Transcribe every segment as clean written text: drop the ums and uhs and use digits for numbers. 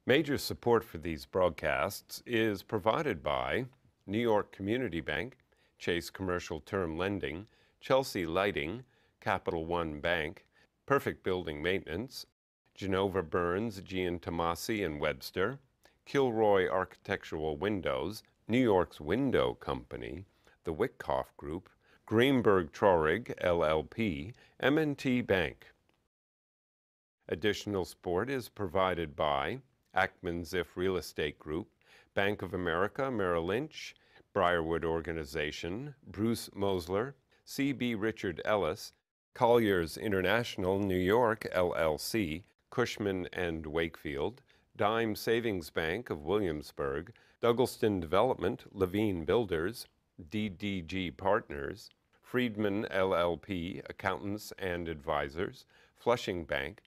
Major support for these broadcasts is provided by New York Community Bank, Chase Commercial Term Lending, Chelsea Lighting, Capital One Bank, Perfect Building Maintenance, Genova Burns, Giantomasi and Webster, Kilroy Architectural Windows, New York's Window Company, the Wyckoff Group, Greenberg Traurig, LLP, M&T Bank. Additional support is provided by Ackman Ziff Real Estate Group, Bank of America, Merrill Lynch, Briarwood Organization, Bruce Mosler, C.B. Richard Ellis, Colliers International New York, LLC, Cushman & Wakefield, Dime Savings Bank of Williamsburg, Douglaston Development, Levine Builders, DDG Partners, Friedman LLP, Accountants and Advisors, Flushing Bank,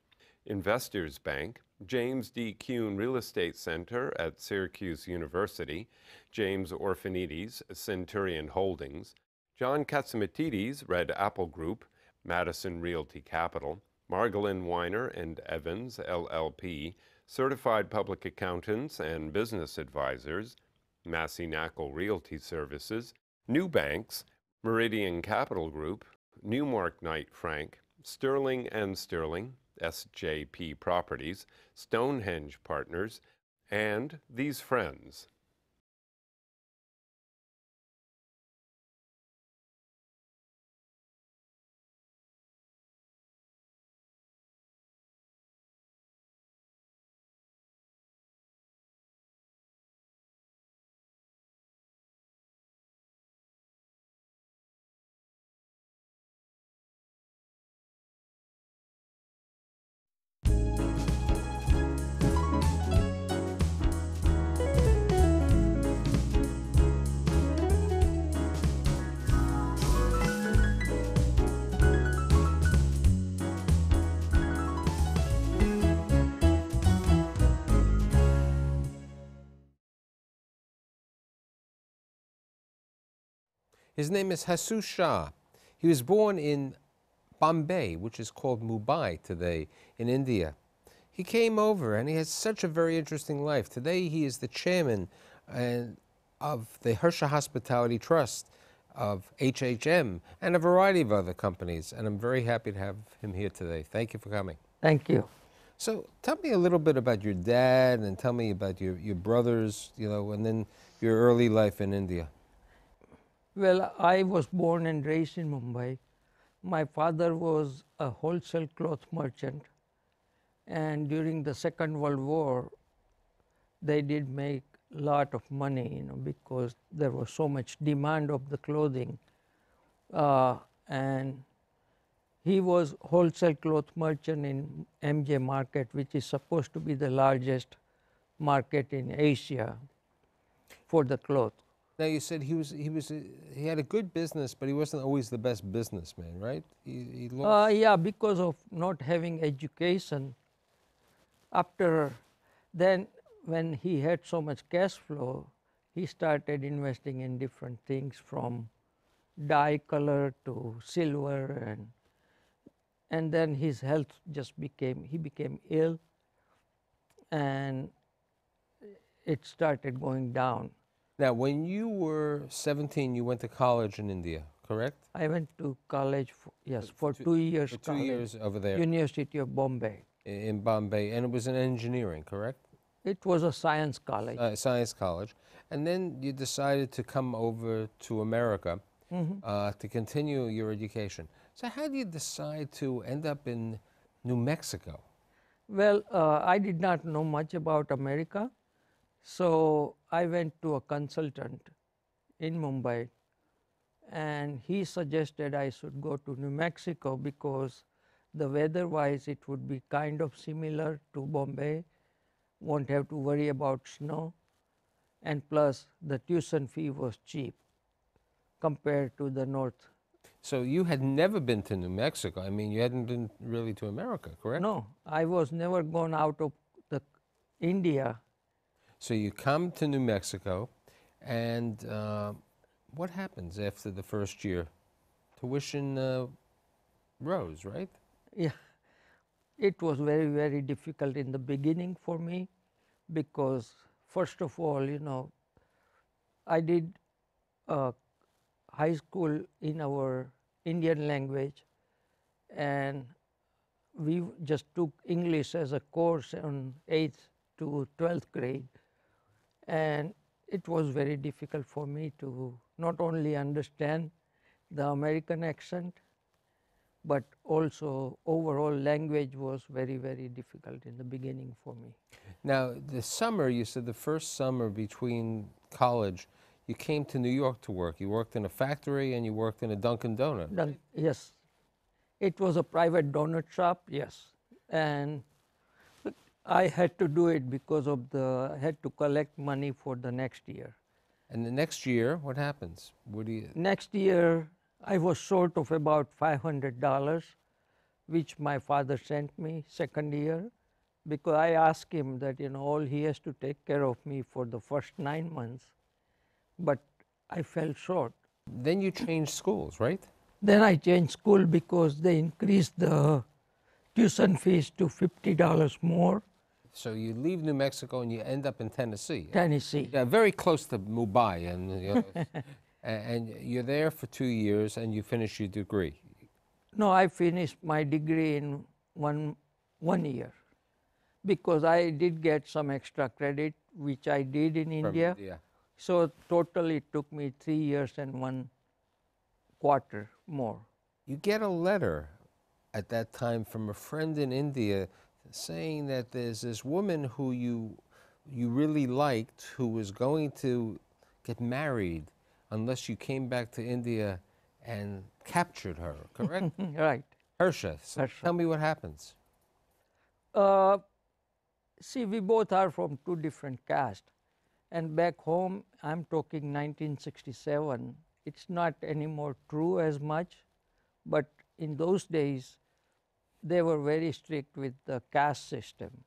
Investors Bank, James D. Kuhn Real Estate Center at Syracuse University, James Orphanides, Centurion Holdings, John Katsimatides, Red Apple Group, Madison Realty Capital, Margolin Weiner and Evans, LLP, Certified Public Accountants and Business Advisors, Massey Knackle Realty Services, New Banks, Meridian Capital Group, Newmark Knight Frank, Sterling and Sterling, SJP Properties, Stonehenge Partners, and these friends. His name is Hasu Shah. He was born in Bombay, which is called Mumbai today, in India. He came over and he has such a very interesting life. Today he is the chairman of the Harsha Hospitality Trust, of HHM, and a variety of other companies. And I'm very happy to have him here today. Thank you for coming. Thank you. So tell me a little bit about your dad and tell me about your brothers, and then your early life in India. Well, I was born and raised in Mumbai. My father was a wholesale cloth merchant, and during the Second World War, they did make a lot of money, because there was so much demand of the clothing. And he was wholesale cloth merchant in MJ Market, which is supposed to be the largest market in Asia for the cloth. Now you said he had a good business, but he wasn't always the best businessman, right? He lost. Yeah, because of not having education. After then, when he had so much cash flow, he started investing in different things, from dye color to silver, and then his health he became ill, and it started going down. Now, when you were 17, you went to college in India, correct? I went to college, for 2 years. For 2 years over there. University of Bombay. In Bombay, and it was in engineering, correct? It was a science college. Science college. And then you decided to come over to America to continue your education. So how do you decide to end up in New Mexico? Well, I did not know much about America. So I went to a consultant in Mumbai, and he suggested I should go to New Mexico because the weather-wise it would be kind of similar to Bombay, won't have to worry about snow, and plus the tuition fee was cheap compared to the north. So you had never been to New Mexico. I mean, you hadn't been really to America, correct? No, I was never gone out of India. So you come to New Mexico, and what happens after the first year? Tuition rose, right? Yeah, it was very, very difficult in the beginning for me because first of all, you know, I did high school in our Indian language, and we just took English as a course on 8th to 12th grade, and it was very difficult for me to not only understand the American accent, but also overall language was very, very difficult in the beginning for me. Now, the summer, you said the first summer between college, you came to New York to work. You worked in a factory and you worked in a Dunkin' Donut. Yes, it was a private donut shop, yes, and I had to do it because of I had to collect money for the next year. And the next year, what happens? What do you? Next year, I was short of about $500, which my father sent me second year, because I asked him that, you know, all he has to take care of me for the first 9 months, but I fell short. Then you changed schools, right? Then I changed school because they increased the tuition fees to $50 more. So you leave New Mexico and you end up in Tennessee. Tennessee. Yeah, very close to Mumbai, and you know, and you're there for 2 years and you finish your degree. No, I finished my degree in one year, because I did get some extra credit, which I did in India. India. So totally it took me 3 years and 1/4 more. You get a letter at that time from a friend in India saying that there's this woman who you really liked who was going to get married unless you came back to India and captured her, correct? Right. Harsha. So Harsha. tell me what happens. See, we both are from two different castes. And back home, I'm talking 1967, it's not anymore true as much, but in those days, they were very strict with the caste system.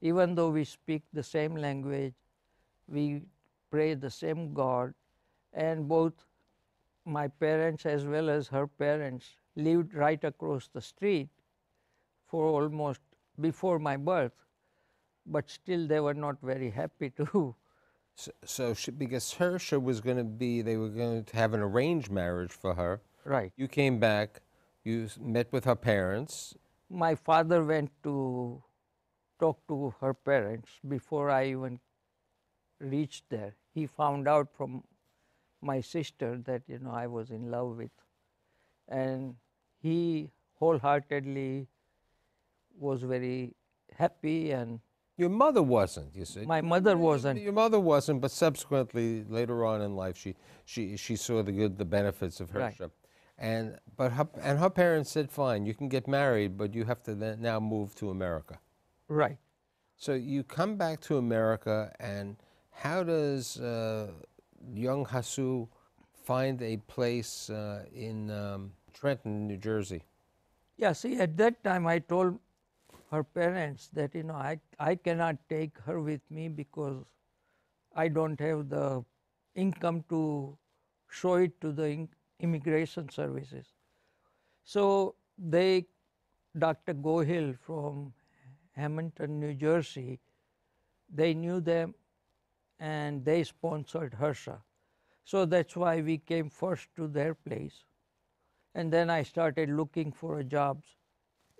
Even though we speak the same language, we pray the same God, and both my parents as well as her parents lived right across the street for almost before my birth, but still they were not very happy to. So because Harsha was going to be, they were going to have an arranged marriage for her. Right. You came back, you met with her parents. My father went to talk to her parents before I even reached there. He found out from my sister that, you know, I was in love with, and he wholeheartedly was very happy. And Your mother wasn't, you said. my mother wasn't. Your mother wasn't, but subsequently, later on in life, she saw the benefits of Right. Harsha. But her parents said, fine, you can get married, but you have to then now move to America. Right. So you come back to America, and how does young Hasu find a place in Trenton, New Jersey? Yeah, see, at that time I told her parents that, you know, I cannot take her with me because I don't have the income to show it to the immigration services. So they, Dr. Gohill from Hamilton, New Jersey, they knew them and they sponsored Harsha. So that's why we came first to their place. And then I started looking for jobs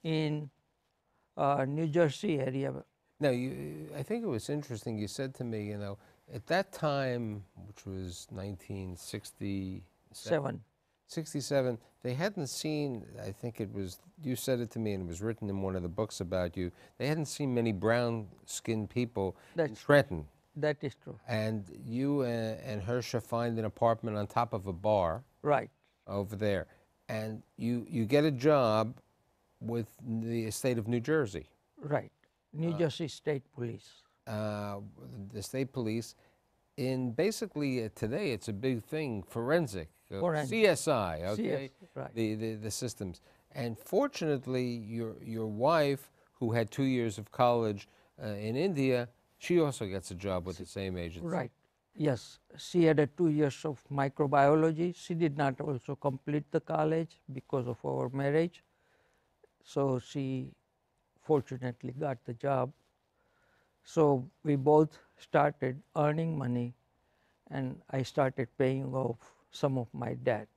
in New Jersey area. Now, I think it was interesting, you said to me, you know, at that time, which was 1967, they hadn't seen, I think it was, you said it to me and it was written in one of the books about you, they hadn't seen many brown-skinned people in Trenton. That is true. And you and Harsha find an apartment on top of a bar. Right. Over there. And you get a job with the state of New Jersey. Right. New Jersey State Police. The state police. In basically today, it's a big thing, forensic. CSI, okay? Right. The systems. And fortunately, your wife, who had 2 years of college in India, she also gets a job with the same agency. Right. Yes. She had 2 years of microbiology. She did not also complete the college because of our marriage. So she fortunately got the job. So we both started earning money, and I started paying off some of my debt.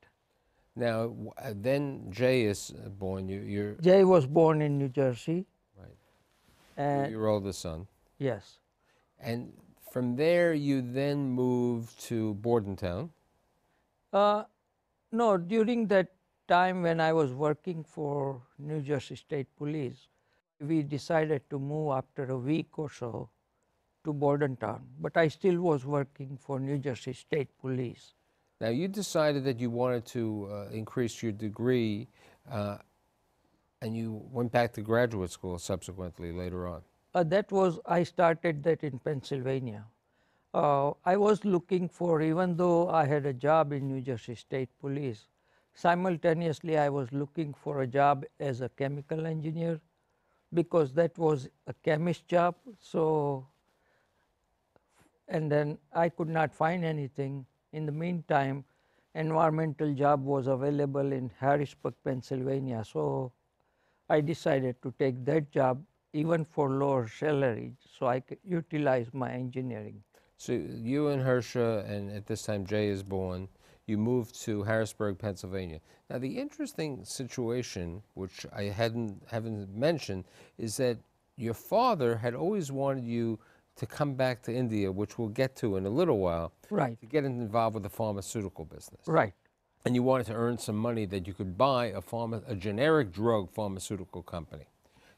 Now, then Jay is born. You're Jay was born in New Jersey, right. and Your oldest son. yes, And from there, you then moved to Bordentown. no, during that time when I was working for New Jersey State Police, we decided to move after a week or so to Bordentown, but I still was working for New Jersey State Police. Now, you decided that you wanted to increase your degree, uh, and you went back to graduate school subsequently later on. I started that in Pennsylvania. I was looking for, even though I had a job in New Jersey State Police, simultaneously I was looking for a job as a chemical engineer because that was a chemist job. So, and then I could not find anything. In the meantime, environmental job was available in Harrisburg, Pennsylvania. So I decided to take that job even for lower salary so I could utilize my engineering. So you and Hersha, and at this time Jay is born, you moved to Harrisburg, Pennsylvania. Now the interesting situation, which I haven't mentioned, is that your father had always wanted you to come back to India, which we'll get to in a little while, Right, to get involved with the pharmaceutical business. right. And you wanted to earn some money that you could buy a generic drug pharmaceutical company.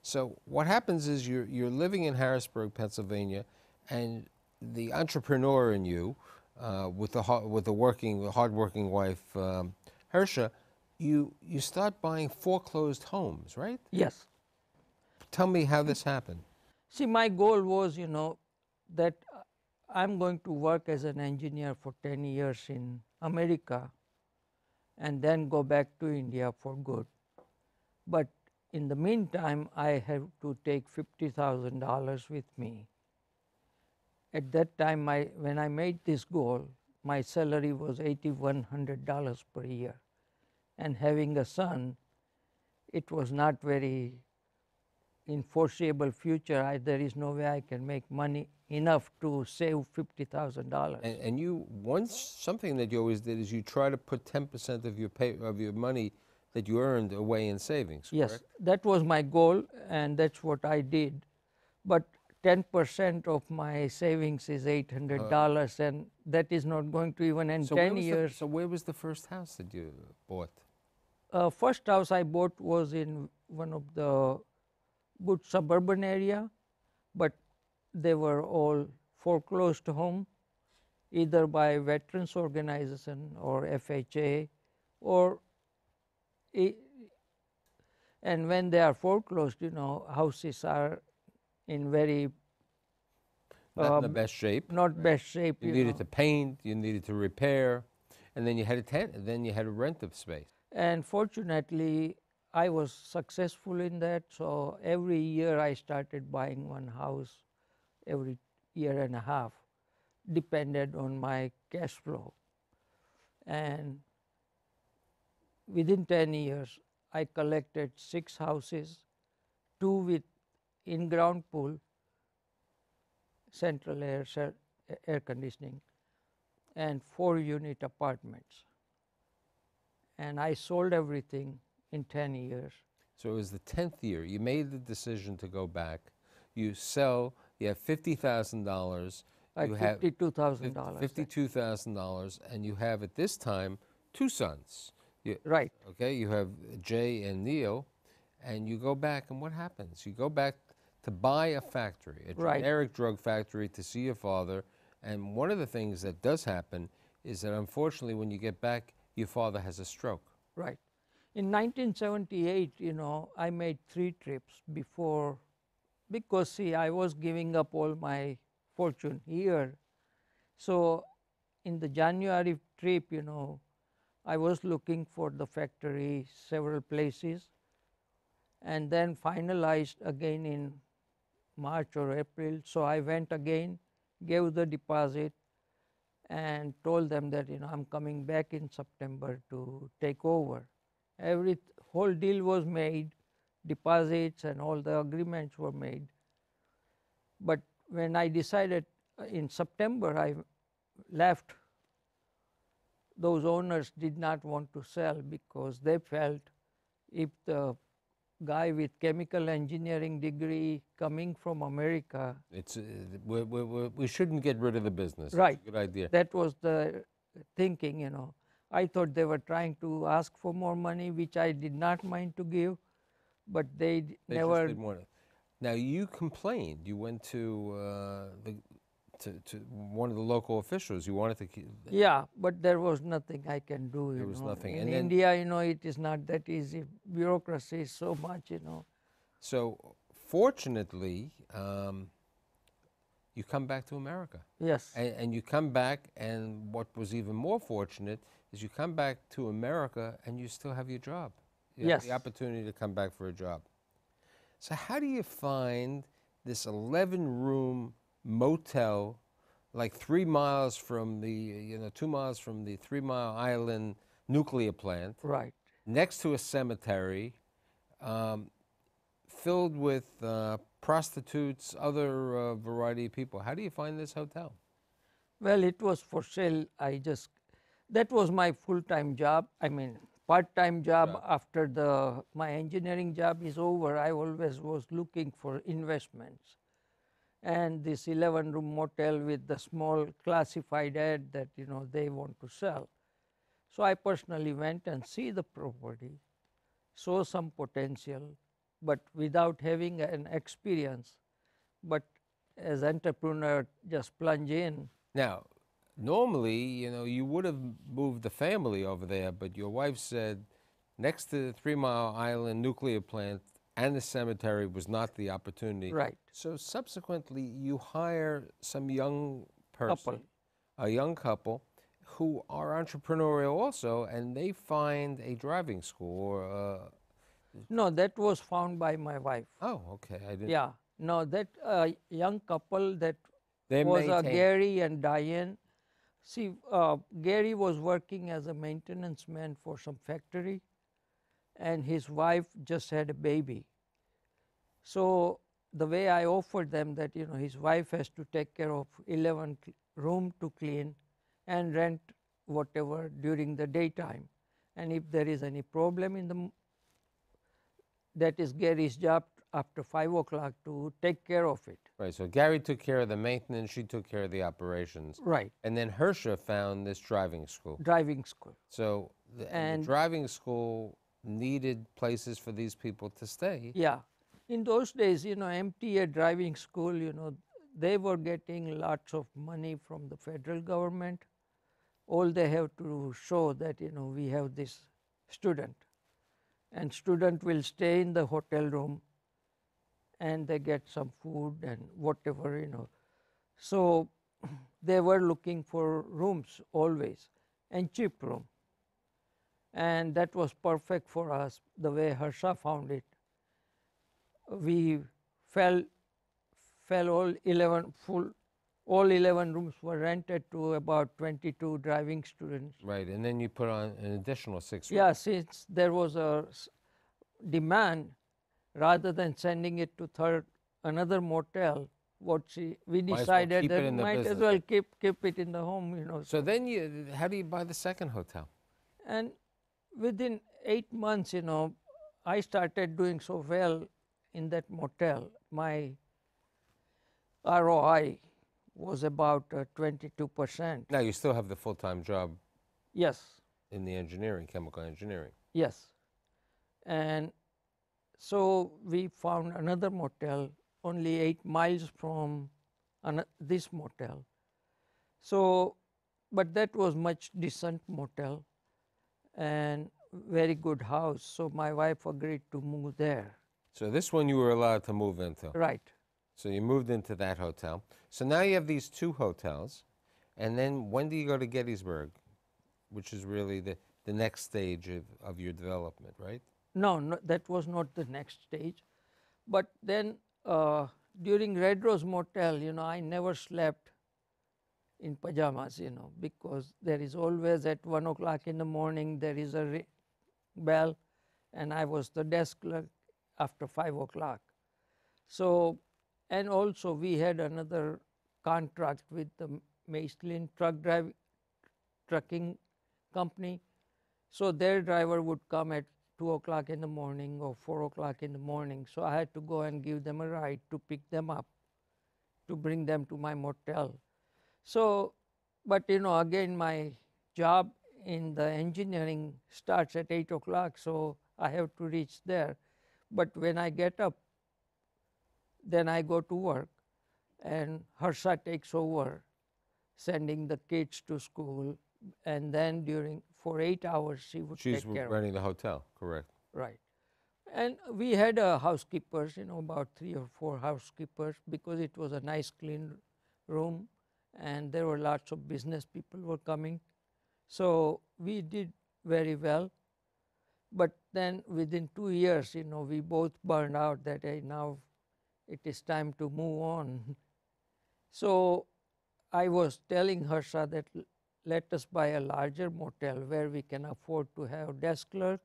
So what happens is you're living in Harrisburg, Pennsylvania, and the entrepreneur in you, with the hardworking wife, Hersha, you start buying foreclosed homes, right? Yes. Tell me how this happened. See, my goal was, that I'm going to work as an engineer for 10 years in America and then go back to India for good. But in the meantime, I have to take $50,000 with me. At that time, when I made this goal, my salary was $8,100 per year. And having a son, it was not very in foreseeable future. There is no way I can make money enough to save $50,000. And something that you always did is you try to put 10% of your money that you earned away in savings. Yes, correct? that was my goal, and that's what I did. But 10% of my savings is $800, and that is not going to even end 10 years. So where was the first house that you bought? First house I bought was in one of the good suburban area, but they were all foreclosed home, either by veterans organization or FHA, or and when they are foreclosed, houses are in very Not in the best shape. not best shape. You needed to paint, you needed to repair, and then you had to rent the space. And fortunately, I was successful in that. So every year I started buying one house every year and a half, depended on my cash flow. And within 10 years, I collected 6 houses, 2 with in-ground pool, central air conditioning, and 4-unit apartments. And I sold everything in 10 years. So it was the 10th year. You made the decision to go back. You sell, you have $50,000. Like $52,000. $52,000, and you have at this time 2 sons. Right. Okay, you have Jay and Neil, and you go back, and what happens? You go back to buy a factory, a Right. generic drug factory, to see your father. And one of the things that does happen is that unfortunately when you get back, your father has a stroke. Right. In 1978, I made 3 trips before, because see, I was giving up all my fortune here. So in the January trip, I was looking for the factory several places, and then finalized again in March or April. So I went again, gave the deposit, and told them that I'm coming back in September to take over. Whole deal was made, deposits and all the agreements were made. But when I decided in September, I left, those owners did not want to sell because they felt if the guy with chemical engineering degree coming from America. It's we shouldn't get rid of the business. Right. It's a good idea. That was the thinking, you know. I thought they were trying to ask for more money, which I did not mind to give, but they They never. just didn't want it. Now you complained. You went to to one of the local officials. You wanted to keep. Yeah, but there was nothing I can do. There was nothing. In And then- India, you know, it is not that easy. Bureaucracy is so much, you know. So fortunately, you come back to America. Yes. And you come back, and what was even more fortunate is you come back to America and you still have your job. You have the Yes. opportunity to come back for a job. So how do you find this 11-room motel, like 3 miles from the, 2 miles from the 3 Mile Island nuclear plant, Right. next to a cemetery, filled with prostitutes, other variety of people? How do you find this hotel? Well, it was for sale. That was my full-time job. I mean, part-time job Job. after my engineering job is over. I always was looking for investments. And this 11-room motel with the small classified ad that, you know, they want to sell. So I personally went and see the property, saw some potential, but without having an experience. But as entrepreneur, just plunge in. Now, normally, you would have moved the family over there, but your wife said next to the 3 Mile Island nuclear plant and the cemetery was not the opportunity. Right. So subsequently, you hire some young person, Couple. a young couple, who are entrepreneurial also, and they find a driving school or. No, that was found by my wife. Oh, okay. I didn't. Yeah. No, that young couple that They was maintain- Gary and Diane. See, Gary was working as a maintenance man for some factory, and his wife just had a baby. So the way I offered them that, you know, his wife has to take care of 11 room to clean and rent whatever during the daytime. And if there is any problem in the, that is Gary's job after 5 o'clock to take care of it. Right. So Gary took care of the maintenance. She took care of the operations. Right. And then Hersha found this driving school. Driving school. So and the driving school needed places for these people to stay. Yeah. In those days, you know, MTA driving school, you know, they were getting lots of money from the federal government. All they have to show that, you know, we have this student, and student will stay in the hotel room and they get some food and whatever, you know. So they were looking for rooms always, and cheap room. And that was perfect for us, the way Harsha found it. We fell all 11 rooms were rented to about 22 driving students. Right, and then you put on an additional 6 Yeah, rooms. since there was a demand, rather than sending it to another motel, we Might as well decided keep it that in the might as business. well keep it in the home, you know. So then how do you buy the second hotel? And within 8 months, you know, I started doing so well in that motel. My ROI was about 22%. Now you still have the full-time job Yes, in the engineering, chemical engineering. yes. And so we found another motel only 8 miles from this motel. So, but that was much decent motel and very good house. So my wife agreed to move there. So this one you were allowed to move into. Right. So you moved into that hotel. So now you have these 2 hotels. And then when do you go to Gettysburg, which is really the next stage of your development, right? No, that was not the next stage. But then during Red Rose Motel, you know, I never slept in pajamas, you know, because there is always at 1 o'clock in the morning, there is a bell, and I was the desk clerk after 5 o'clock. So and also we had another contract with the Michelin trucking company. So their driver would come at 2 o'clock in the morning or 4 o'clock in the morning. So I had to go and give them a ride to pick them up, to bring them to my motel. So, but again, my job in the engineering starts at 8 o'clock, so I have to reach there. But when I get up, then I go to work, and Harsha takes over, sending the kids to school, and then for 8 hours she would She's take care of running the hotel, correct? Right. And we had housekeepers, about 3 or 4 housekeepers, because it was a nice clean room and there were lots of business people were coming. So we did very well. But then within 2 years, we both burned out that hey, now it is time to move on. So I was telling Harsha that let us buy a larger motel where we can afford to have desk clerk.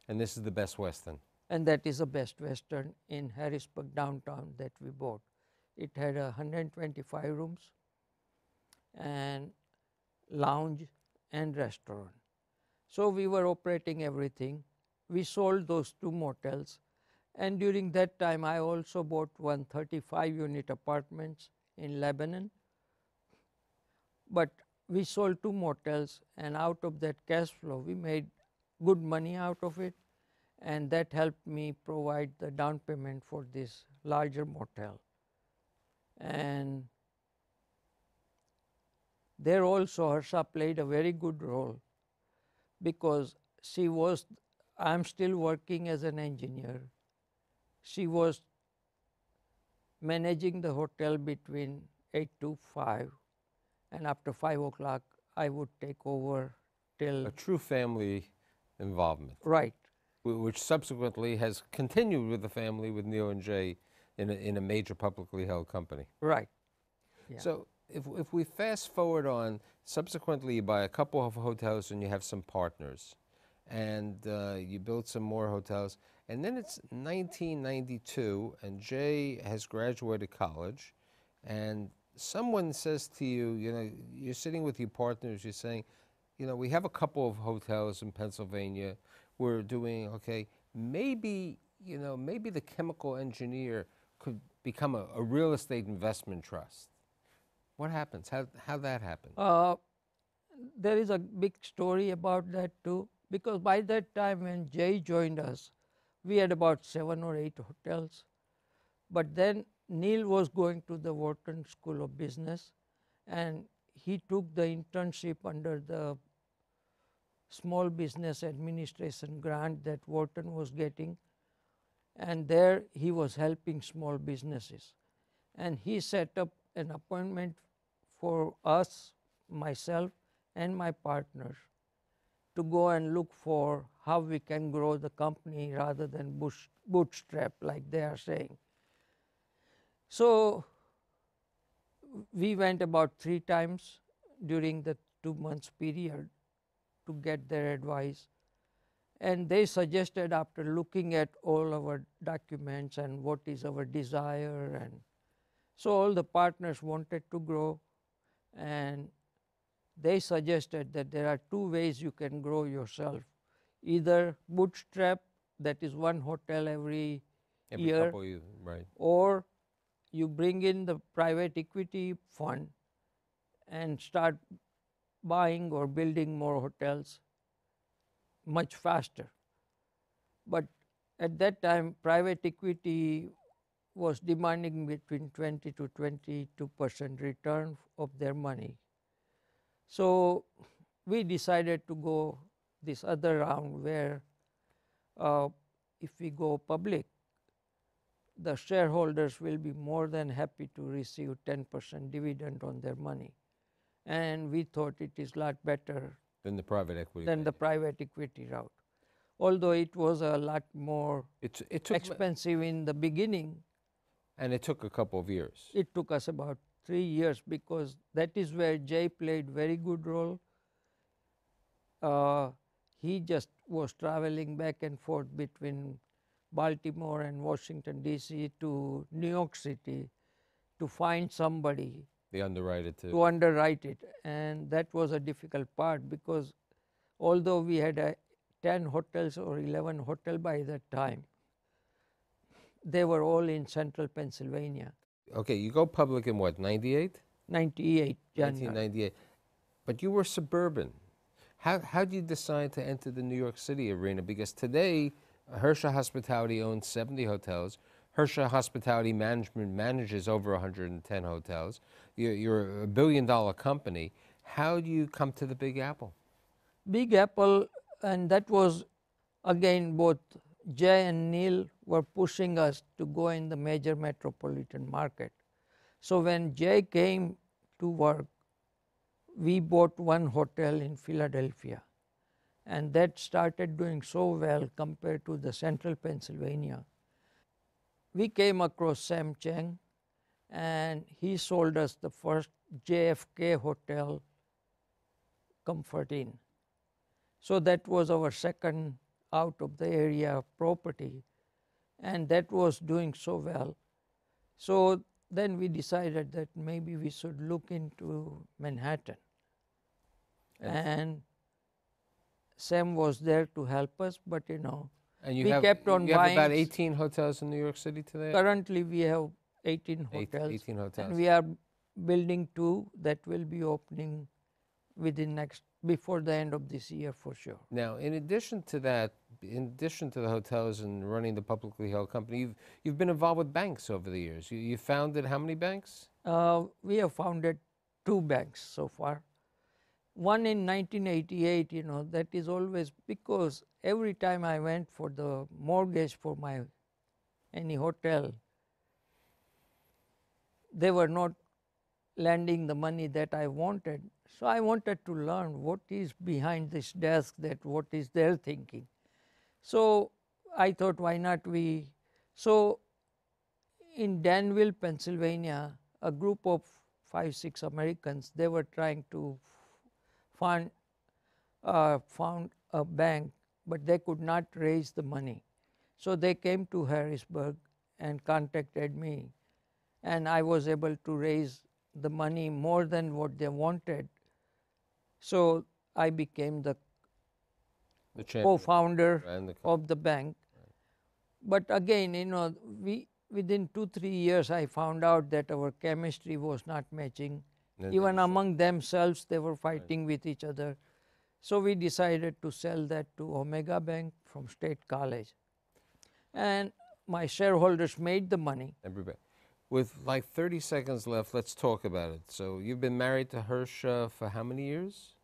And this is the Best Western. And that is the Best Western in Harrisburg downtown that we bought. It had 125 rooms and lounge and restaurant. So we were operating everything. We sold those 2 motels, and during that time I also bought 135-unit apartments in Lebanon. But we sold 2 motels, and out of that cash flow we made good money out of it, and that helped me provide the down payment for this larger motel. And there also Harsha played a very good role, because I'm still working as an engineer. She was managing the hotel between 8 to 5, and after 5 o'clock I would take over till... A true family involvement. Right. Which subsequently has continued with the family, with Neil and Jay, in a major publicly held company. Right. Yeah. So if we fast forward on, subsequently you buy a couple of hotels and you have some partners, and you build some more hotels, and then it's 1992 and Jay has graduated college, and someone says to you, you're sitting with your partners, you're saying, we have a couple of hotels in Pennsylvania, we're doing okay, maybe the chemical engineer could become a real estate investment trust. What happens? How that happened? There is a big story about that too, because by that time when Jay joined us, we had about 7 or 8 hotels. But then Neil was going to the Wharton School of Business, and he took the internship under the Small Business Administration grant that Wharton was getting, and there he was helping small businesses. And he set up an appointment for us, myself and my partners, to go and look for how we can grow the company rather than bootstrap, like they are saying. So we went about 3 times during the 2 months period to get their advice, and they suggested, after looking at all our documents and what is our desire, and so all the partners wanted to grow, and they suggested that there are 2 ways you can grow yourself: either bootstrap, that is 1 hotel every year, couple years, right, or you bring in the private equity fund and start buying or building more hotels much faster. But at that time, private equity was demanding between 20 to 22% return of their money. So we decided to go this other round, where if we go public, the shareholders will be more than happy to receive 10% dividend on their money. And we thought it is a lot better than the private equity route. Although it was a lot more expensive in the beginning. And it took a couple of years. It took us about 3 years, because that is where Jay played very good role. He just was traveling back and forth between Baltimore and Washington D.C. to New York City to find somebody They underwrite it to too. underwrite it, and that was a difficult part because although we had 10 hotels or 11 hotels by that time, they were all in central Pennsylvania. Okay, you go public in what, 98? 98 January. 1998. But you were suburban. How do you decide to enter the New York City arena? Because today, Hersha Hospitality owns 70 hotels. Hersha Hospitality Management manages over 110 hotels. You're a billion-dollar company. How do you come to the Big Apple? Big Apple, and that was again both Jay and Neil were pushing us to go in the major metropolitan market. So when Jay came to work, we bought one hotel in Philadelphia, and that started doing so well compared to the central Pennsylvania. We came across Sam Cheng, and he sold us the first JFK hotel, Comfort Inn. So that was our second out of the area property, and that was doing so well. So then we decided that maybe we should look into Manhattan. And Sam was there to help us, but And we kept on you have buying. about 18 hotels in New York City today? Currently we have 18 hotels. 18 hotels. And we are building 2 that will be opening before the end of this year for sure. Now, in addition to that, in addition to the hotels and running the publicly held company, you've been involved with banks over the years. You founded how many banks? We have founded 2 banks so far. One in 1988, that is always because every time I went for the mortgage for any hotel, they were not lending the money that I wanted. So I wanted to learn what is behind this desk, what is their thinking. So I thought, why not we? So in Danville, Pennsylvania, a group of 5-6 Americans, they were trying to found a bank, but they could not raise the money. So they came to Harrisburg and contacted me, and I was able to raise the money more than what they wanted. So I became the co-founder of the bank. But again, within 2-3 years, I found out that our chemistry was not matching. Even among themselves, they were fighting with each other. So we decided to sell that to Omega Bank from State College. And my shareholders made the money. Everybody. With like 30 seconds left, let's talk about it. So you've been married to Hersha for how many years?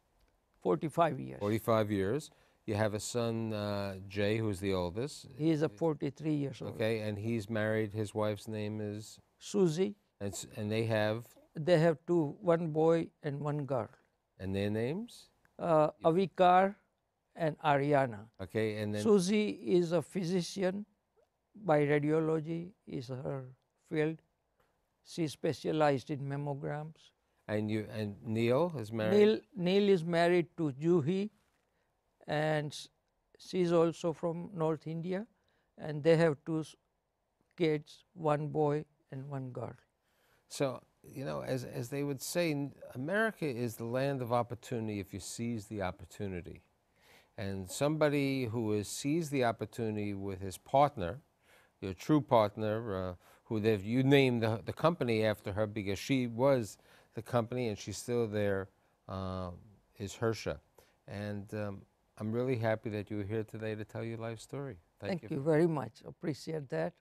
45 years. 45 years. You have a son, Jay, who's the oldest. He is 43 years old. Okay, and he's married. His wife's name is? Susie. And they have? They have 2, one boy and one girl. And their names? Avikar and Ariana. Okay, and then? Susie is a physician by radiology, is her field. She specialized in mammograms. And Neil is married? Neil is married to Juhi, and she's also from North India, and they have 2 kids, one boy and one girl. So, as they would say, America is the land of opportunity if you seize the opportunity. And somebody who has seized the opportunity with his partner, your true partner, you named the company after her because she was the company and she's still there, is Hersha. And I'm really happy that you were here today to tell your life story. Thank you very much. Appreciate that.